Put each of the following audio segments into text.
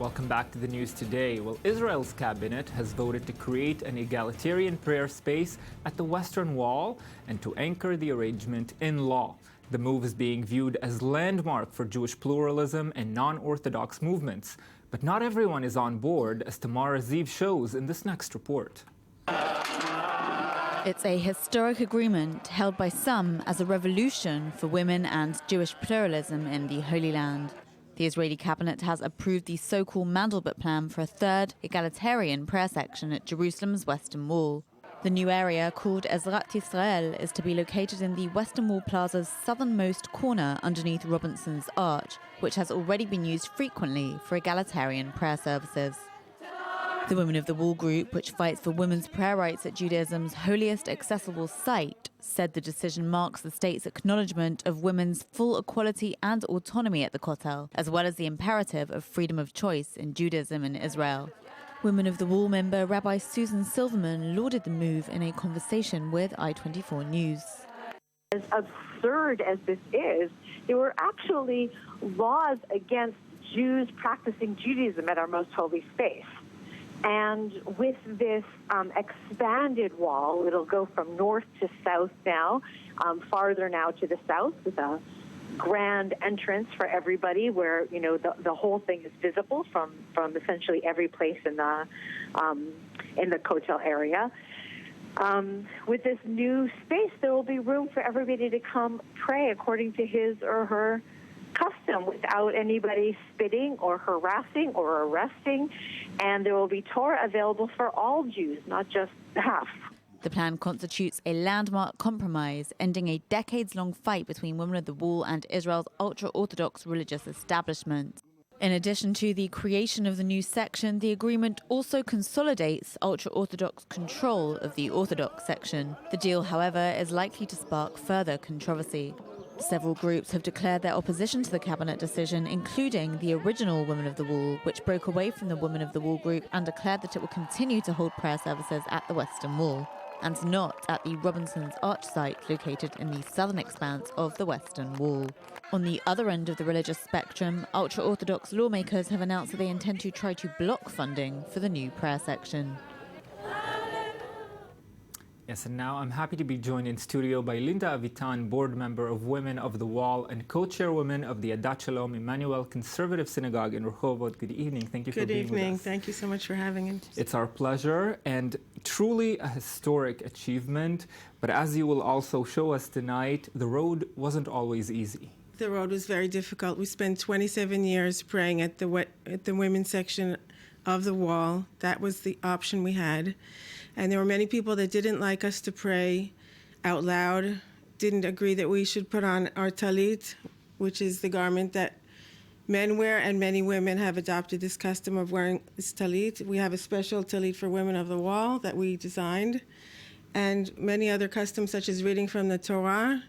Welcome back to the news today. Well, Israel's cabinet has voted to create an egalitarian prayer space at the Western Wall and to anchor the arrangement in law. The move is being viewed as landmark for Jewish pluralism and non-Orthodox movements. But not everyone is on board, as Tamara Ziv shows in this next report. It's a historic agreement held by some as a revolution for women and Jewish pluralism in the Holy Land. The Israeli cabinet has approved the so-called Mandelblit plan for a third egalitarian prayer section at Jerusalem's Western Wall. The new area, called Ezrat Yisrael, is to be located in the Western Wall Plaza's southernmost corner underneath Robinson's Arch, which has already been used frequently for egalitarian prayer services. The Women of the Wall group, which fights for women's prayer rights at Judaism's holiest accessible site, said the decision marks the state's acknowledgement of women's full equality and autonomy at the Kotel, as well as the imperative of freedom of choice in Judaism in Israel. Women of the Wall member Rabbi Susan Silverman lauded the move in a conversation with I24 News. As absurd as this is, there were actually laws against Jews practicing Judaism at our most holy space. And with this expanded wall, it'll go from north to south now, farther now to the south, with a grand entrance for everybody where, you know, the whole thing is visible from essentially every place in the Kotel area. With this new space, there will be room for everybody to come pray according to his or her custom without anybody spitting or harassing or arresting. And there will be Torah available for all Jews, not just half. The plan constitutes a landmark compromise, ending a decades-long fight between Women of the Wall and Israel's ultra-Orthodox religious establishment. In addition to the creation of the new section, the agreement also consolidates ultra-Orthodox control of the Orthodox section. The deal, however, is likely to spark further controversy. Several groups have declared their opposition to the cabinet decision, including the original Women of the Wall, which broke away from the Women of the Wall group and declared that it will continue to hold prayer services at the Western Wall, and not at the Robinson's Arch site located in the southern expanse of the Western Wall. On the other end of the religious spectrum, ultra-Orthodox lawmakers have announced that they intend to try to block funding for the new prayer section. Yes, and now I'm happy to be joined in studio by Linda Avitan, board member of Women of the Wall and co-chairwoman of the Adat Shalom Emmanuel Conservative Synagogue in Rehovot. Good evening. Thank you for being with us. Good evening. Thank you so much for having us. It's our pleasure, and truly a historic achievement. But as you will also show us tonight, the road wasn't always easy. The road was very difficult. We spent 27 years praying at the women's section of the wall. That was the option we had. And there were many people that didn't like us to pray out loud, didn't agree that we should put on our talit, which is the garment that men wear, and many women have adopted this custom of wearing this talit. We have a special talit for Women of the Wall that we designed, and many other customs such as reading from the Torah.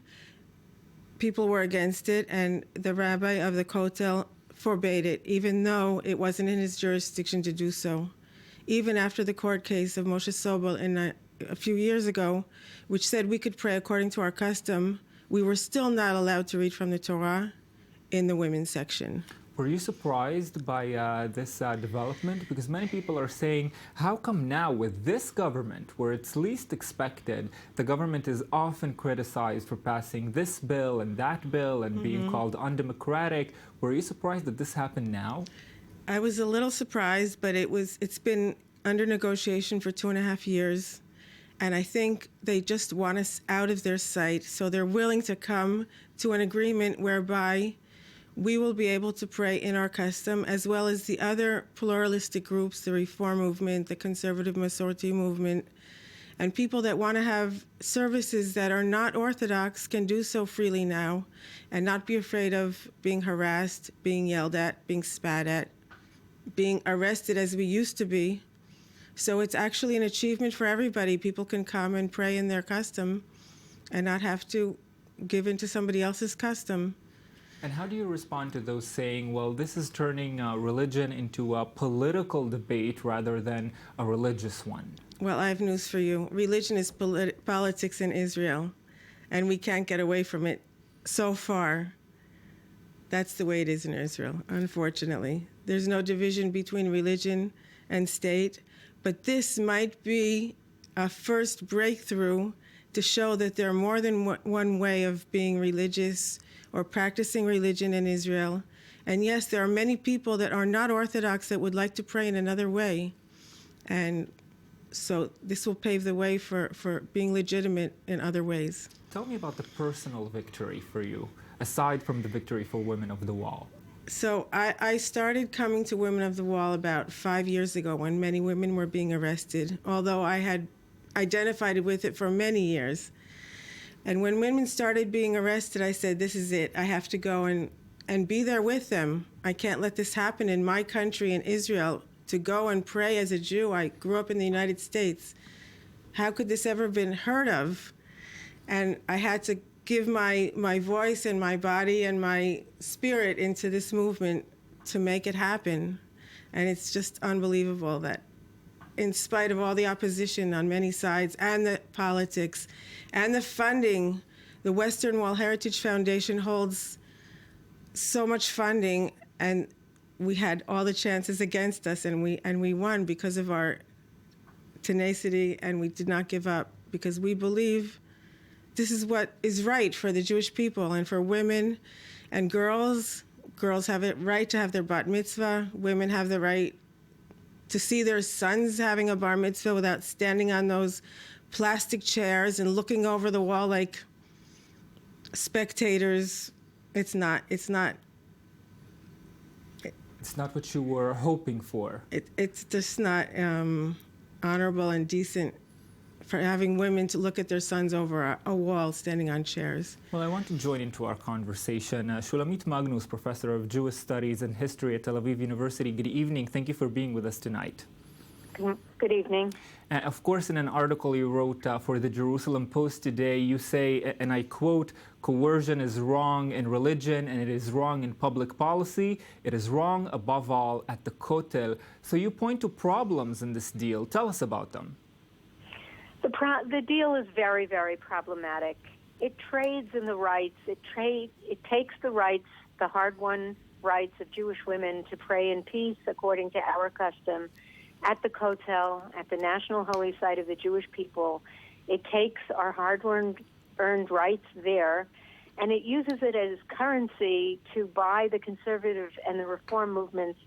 People were against it, and the rabbi of the Kotel forbade it, even though it wasn't in his jurisdiction to do so. Even after the court case of Moshe Sobel a few years ago, which said we could pray according to our custom, we were still not allowed to read from the Torah in the women's section. Were you surprised by this development? Because many people are saying, how come now with this government, where it's least expected, the government is often criticized for passing this bill and that bill and being called undemocratic. Were you surprised that this happened now? I was a little surprised, but it's been under negotiation for 2.5 years, and I think they just want us out of their sight, so they're willing to come to an agreement whereby we will be able to pray in our custom, as well as the other pluralistic groups, the Reform movement, the Conservative Masorti movement, and people that want to have services that are not Orthodox can do so freely now and not be afraid of being harassed, being yelled at, being spat at, being arrested as we used to be. So it's actually an achievement for everybody. People can come and pray in their custom and not have to give in to somebody else's custom. And how do you respond to those saying, well, this is turning religion into a political debate rather than a religious one? Well, I have news for you. Religion is politics in Israel, and we can't get away from it so far. That's the way it is in Israel, unfortunately. There's no division between religion and state. But this might be a first breakthrough to show that there are more than one way of being religious or practicing religion in Israel. And yes, there are many people that are not Orthodox that would like to pray in another way. And so this will pave the way for being legitimate in other ways. Tell me about the personal victory for you, aside from the victory for Women of the Wall. So I started coming to Women of the Wall about 5 years ago when many women were being arrested, although I had identified with it for many years. And when women started being arrested, I said, this is it. I have to go and be there with them. I can't let this happen in my country, in Israel, to go and pray as a Jew. I grew up in the United States. How could this ever have been heard of? And I had to give my voice and my body and my spirit into this movement to make it happen. And it's just unbelievable that in spite of all the opposition on many sides and the politics and the funding, the Western Wall Heritage Foundation holds so much funding, and we had all the chances against us, and we won because of our tenacity, and we did not give up because we believe this is what is right for the Jewish people and for women and girls. Girls have a right to have their bat mitzvah. Women have the right to see their sons having a bar mitzvah without standing on those plastic chairs and looking over the wall like spectators. It's not what you were hoping for. It's just not honorable and decent for having women to look at their sons over a wall standing on chairs. Well, I want to join into our conversation. Shulamit Magnus, Professor of Jewish Studies and History at Tel Aviv University. Good evening. Thank you for being with us tonight. Good evening. Of course, in an article you wrote for the Jerusalem Post today, you say, and I quote, "Coercion is wrong in religion and it is wrong in public policy. It is wrong, above all, at the Kotel." So you point to problems in this deal. Tell us about them. The deal is very, very problematic. It trades in the rights. It takes the rights, the hard-won rights of Jewish women to pray in peace according to our custom at the Kotel, at the national holy site of the Jewish people. It takes our hard-earned rights there, and it uses it as currency to buy the conservative and the reform movement's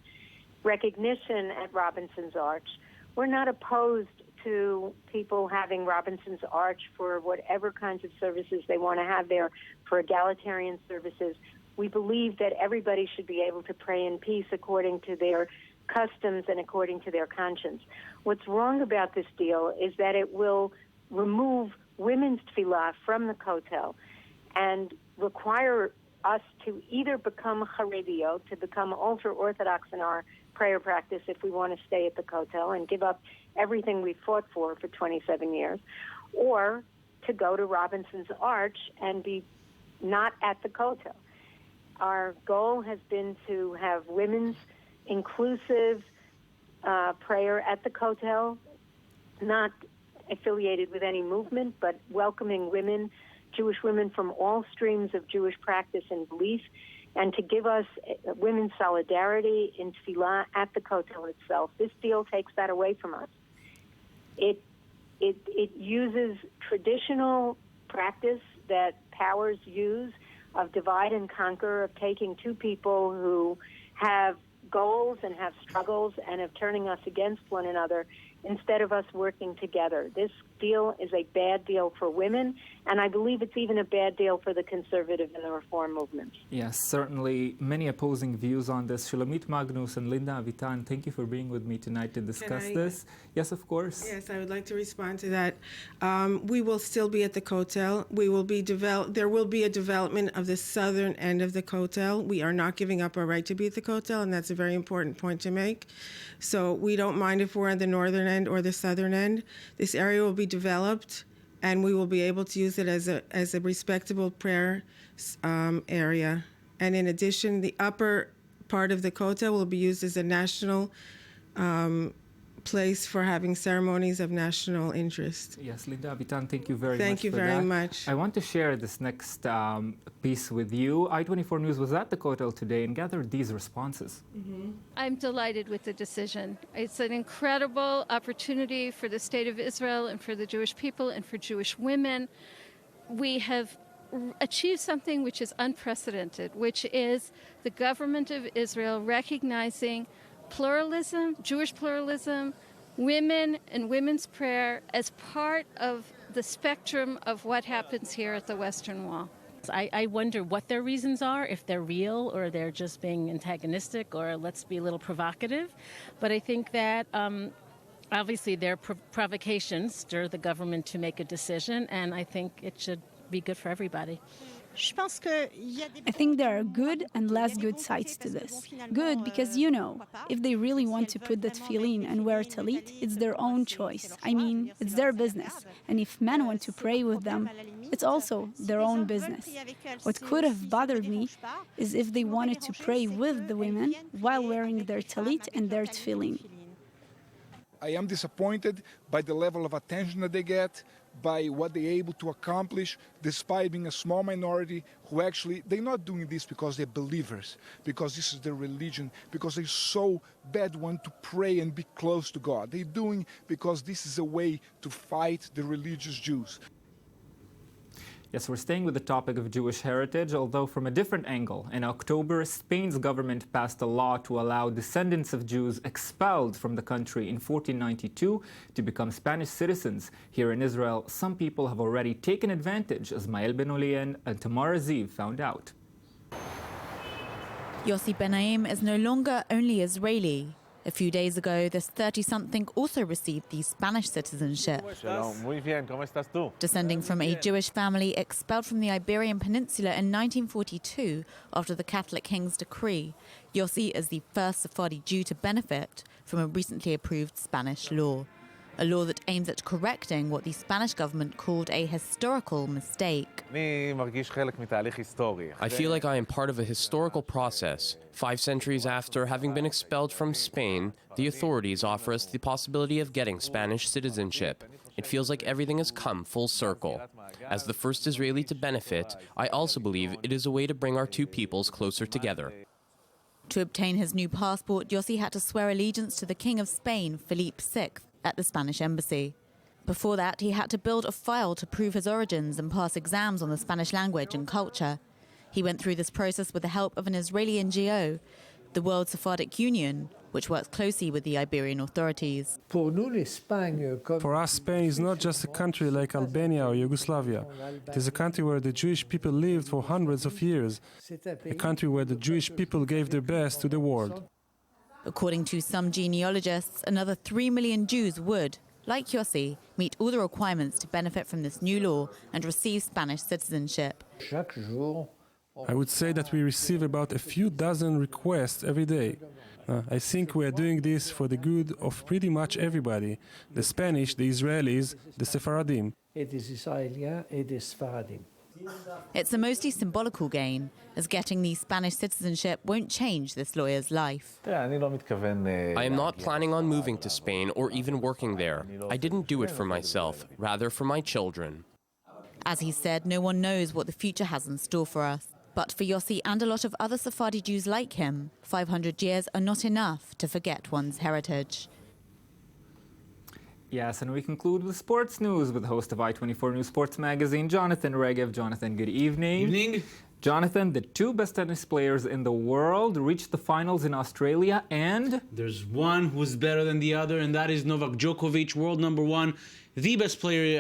recognition at Robinson's Arch. We're not opposed to people having Robinson's Arch for whatever kinds of services they want to have there, for egalitarian services. We believe that everybody should be able to pray in peace according to their customs and according to their conscience. What's wrong about this deal is that it will remove women's tefillah from the Kotel and require us to either become Harediot, to become ultra-Orthodox in our prayer practice if we want to stay at the Kotel and give up everything we fought for 27 years, or to go to Robinson's Arch and be not at the Kotel. Our goal has been to have women's inclusive prayer at the Kotel, not affiliated with any movement, but welcoming women, Jewish women from all streams of Jewish practice and belief, and to give us women's solidarity in tefillah at the Kotel itself. This deal takes that away from us. It uses traditional practice that powers use of divide and conquer, of taking two people who have goals and have struggles and of turning us against one another instead of us working together. This deal is a bad deal for women, and I believe it's even a bad deal for the conservative and the reform movements. Yes, certainly many opposing views on this. Shulamit Magnus and Linda Avitan, thank you for being with me tonight to discuss this. Yes, of course. Yes, I would like to respond to that. We will still be at the Kotel. There will be a development of the southern end of the Kotel. We are not giving up our right to be at the Kotel, and that's a very important point to make. So we don't mind if we're at the northern end or the southern end. This area will be developed, and we will be able to use it as a respectable prayer area. And in addition, the upper part of the Kotel will be used as a national place for having ceremonies of national interest. Yes, Linda Avitan, thank you very much. Thank you very much. I want to share this next piece with you. I-24 News was at the Kotel today and gathered these responses. I'm delighted with the decision. It's an incredible opportunity for the State of Israel and for the Jewish people and for Jewish women. We have achieved something which is unprecedented, which is the government of Israel recognizing pluralism, Jewish pluralism, women and women's prayer as part of the spectrum of what happens here at the Western Wall. I wonder what their reasons are, if they're real or they're just being antagonistic or let's be a little provocative. But I think that obviously their provocations stir the government to make a decision, and I think it should be good for everybody. I think there are good and less good sides to this. Good because, if they really want to put that tefillin and wear talit, it's their own choice. I mean, it's their business. And if men want to pray with them, it's also their own business. What could have bothered me is if they wanted to pray with the women while wearing their talit and their tefillin. I am disappointed by the level of attention that they get, by what they're able to accomplish, despite being a small minority who actually, they're not doing this because they're believers, because this is their religion, because they so bad want to pray and be close to God. They're doing because this is a way to fight the religious Jews. Yes, we're staying with the topic of Jewish heritage, although from a different angle. In October, Spain's government passed a law to allow descendants of Jews expelled from the country in 1492 to become Spanish citizens. Here in Israel, some people have already taken advantage, as Mael Ben-Olien and Tamar Aziv found out. Yossi Benaim is no longer only Israeli. A few days ago, this 30-something also received the Spanish citizenship. Descending from a Jewish family expelled from the Iberian Peninsula in 1942 after the Catholic King's decree, Yossi is the first Sephardi Jew to benefit from a recently approved Spanish law. A law that aims at correcting what the Spanish government called a historical mistake. I feel like I am part of a historical process. 5 centuries after having been expelled from Spain, the authorities offer us the possibility of getting Spanish citizenship. It feels like everything has come full circle. As the first Israeli to benefit, I also believe it is a way to bring our two peoples closer together. To obtain his new passport, Yossi had to swear allegiance to the King of Spain, Philippe VI, at the Spanish embassy. Before that, he had to build a file to prove his origins and pass exams on the Spanish language and culture. He went through this process with the help of an Israeli NGO, the World Sephardic Union, which works closely with the Iberian authorities. For us, Spain is not just a country like Albania or Yugoslavia. It is a country where the Jewish people lived for hundreds of years, a country where the Jewish people gave their best to the world. According to some genealogists, another 3 million Jews would, like Yossi, meet all the requirements to benefit from this new law and receive Spanish citizenship. I would say that we receive about a few dozen requests every day. I think we are doing this for the good of pretty much everybody, the Spanish, the Israelis, the Sephardim. It's a mostly symbolical gain, as getting the Spanish citizenship won't change this lawyer's life. I am not planning on moving to Spain or even working there. I didn't do it for myself, rather for my children. As he said, no one knows what the future has in store for us. But for Yossi and a lot of other Sephardi Jews like him, 500 years are not enough to forget one's heritage. Yes, and we conclude with sports news with host of I-24 News Sports Magazine, Jonathan Regev. Jonathan, good evening. Evening. Jonathan, the 2 best tennis players in the world reached the finals in Australia, and there's one who's better than the other, and that is Novak Djokovic, world number 1. The best player...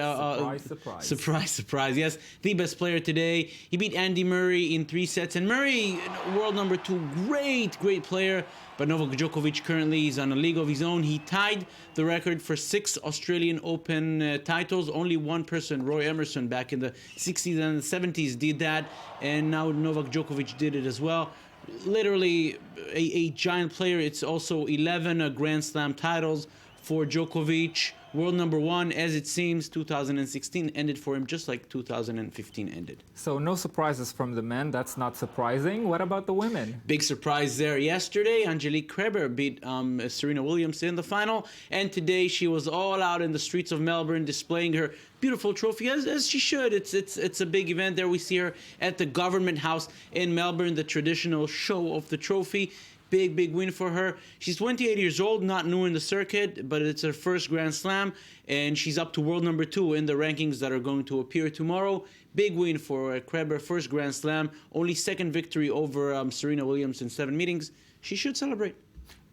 Surprise. Surprise. Yes, the best player today. He beat Andy Murray in 3 sets. And Murray, world number 2, great player. But Novak Djokovic currently is on a league of his own. He tied the record for 6 Australian Open titles. Only one person, Roy Emerson, back in the 60s and 70s did that. And now Novak Djokovic did it as well. Literally a giant player. It's also 11 Grand Slam titles for Djokovic. world number one. As it seems, 2016 ended for him just like 2015 ended. So no surprises from the men. That's not surprising. What about the women? Big surprise there yesterday. Angelique Kerber beat Serena Williams in the final. And today she was all out in the streets of Melbourne displaying her beautiful trophy, as she should. It's a big event there. We see her at the Government House in Melbourne, the traditional show of the trophy. Big win for her. She's 28 years old, not new in the circuit, but it's her first Grand Slam, and she's up to world number 2 in the rankings that are going to appear tomorrow. Big win for Kerber, first Grand Slam, only second victory over Serena Williams in 7 meetings. She should celebrate.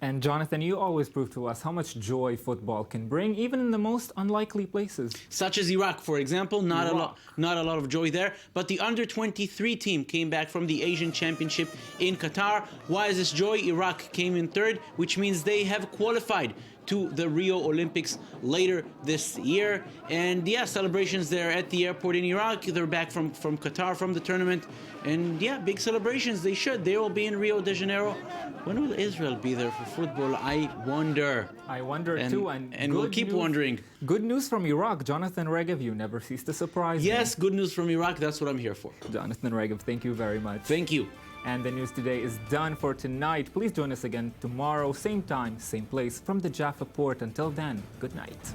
And Jonathan, you always prove to us how much joy football can bring, even in the most unlikely places. Such as Iraq, for example. Not a lot of joy there. But the under-23 team came back from the Asian Championship in Qatar. Why is this joy? Iraq came in third, which means they have qualified to the Rio Olympics later this year. And yeah, celebrations there at the airport in Iraq. They're back from Qatar, from the tournament. And yeah, big celebrations. They should. They will be in Rio de Janeiro. When will Israel be there for football? I wonder. I wonder too. And we'll keep wondering. Good news from Iraq. Jonathan Regev, you never cease to surprise me. Yes, good news from Iraq. That's what I'm here for. Jonathan Regev, thank you very much. Thank you. And the news today is done for tonight. Please join us again tomorrow, same time, same place, from the Jaffa Port. Until then, good night.